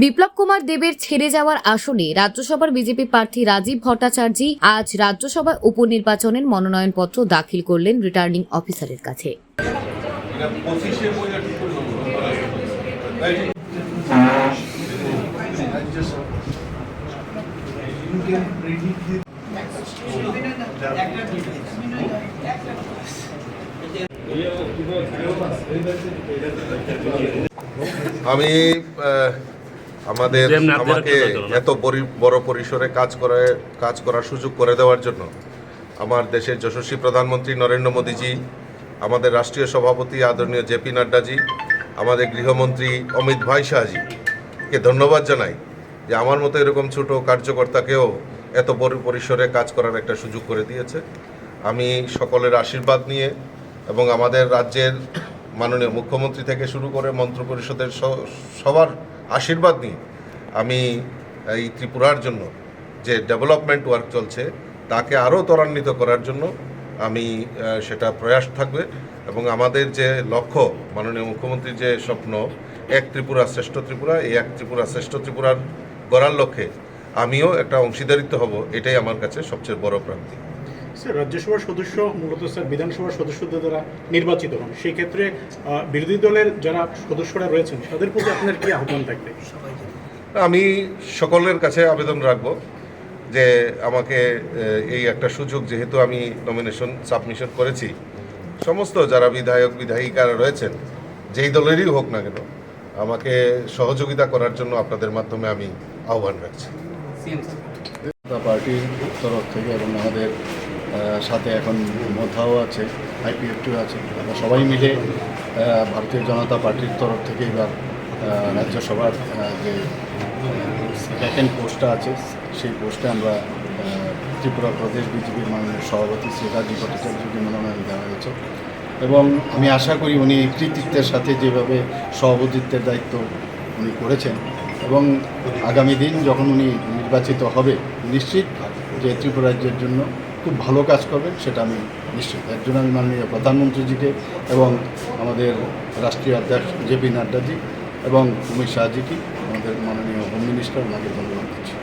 বিপ্লব কুমার দেবের ছেড়ে যাওয়ার আসনে রাজ্যসভার বিজেপি প্রার্থী রাজীব ভট্টাচার্য আজ রাজ্যসভায় উপনির্বাচনের মনোনয়নপত্র দাখিল করলেন রিটার্নিং অফিসারের কাছে। আমি আমাকে এত বড় পরিসরে কাজ করার সুযোগ করে দেওয়ার জন্য আমার দেশের যশস্বী প্রধানমন্ত্রী নরেন্দ্র মোদীজি, আমাদের রাষ্ট্রীয় সভাপতি আদরণীয় জেপি নাড্ডাজি, আমাদের গৃহমন্ত্রী অমিত ভাই শাহজিকে ধন্যবাদ জানাই যে আমার মতো এরকম ছোট কার্যকর্তাকেও এত বড় পরিসরে কাজ করার একটা সুযোগ করে দিয়েছে। আমি সকলের আশীর্বাদ নিয়ে এবং আমাদের রাজ্যের মাননীয় মুখ্যমন্ত্রী থেকে শুরু করে মন্ত্রিপরিষদের সবার আশীর্বাদ নিয়ে আমি এই ত্রিপুরার জন্য যে ডেভেলপমেন্ট ওয়ার্ক চলছে তাকে আরও ত্বরান্বিত করার জন্য আমি সেটা প্রয়াস থাকবে এবং আমাদের যে লক্ষ্য, মাননীয় মুখ্যমন্ত্রীর যে স্বপ্ন এক ত্রিপুরা শ্রেষ্ঠ ত্রিপুরা, এই এক ত্রিপুরা শ্রেষ্ঠ ত্রিপুরার গড়ার লক্ষ্যে আমিও একটা অংশীদারিত্ব হব, এটাই আমার কাছে সবচেয়ে বড় প্রাপ্তি। স্যার, রাজ্যসভার সদস্য মূলত স্যার বিধানসভার সদস্যদের দ্বারা নির্বাচিত হন, সেই ক্ষেত্রে বিরোধী দলের যারা সদস্যরা রয়েছেন তাদের প্রতি আপনার কি আহ্বান থাকবে? আমি সকলের কাছে আবেদন রাখব যে আমাকে এই একটা সুযোগ, যেহেতু আমি নমিনেশন সাবমিশন করেছি, সমস্ত যারা বিধায়ক বিধায়িকারা রয়েছেন যেই দলেরই হোক না কেন, আমাকে সহযোগিতা করার জন্য আপনাদের মাধ্যমে আমি আহ্বান রাখছি। পার্টির তরফ থেকে এবং আমাদের সাথে এখন মধ্যাও আছে, আইপিএফটিও আছে, আমরা সবাই মিলে ভারতীয় জনতা পার্টির তরফ থেকে এবার রাজ্যসভার যে ভ্যাকেন্ট পোস্টটা আছে সেই পোস্টে আমরা ত্রিপুরা প্রদেশ বিজেপির মাননীয় সভাপতি শ্রী রাজীব ভট্টাচার্যকে মনোনয়ন দেওয়া হয়েছে এবং আমি আশা করি উনি কৃতিত্বের সাথে যেভাবে সভাপতিত্বের দায়িত্ব উনি করেছেন এবং আগামী দিন যখন উনি নির্বাচিত হবে নিশ্চিত যে ত্রিপুরা রাজ্যের জন্য খুব ভালো কাজ করবেন, সেটা আমি নিশ্চিত। এর জন্য আমি মাননীয় প্রধানমন্ত্রীজিকে এবং আমাদের রাষ্ট্রীয় অধ্যক্ষ জেপি নাড্ডাজি এবং অমিত শাহজিকে, আমাদের মাননীয় হোম মিনিস্টার, ওনাকে ধন্যবাদ।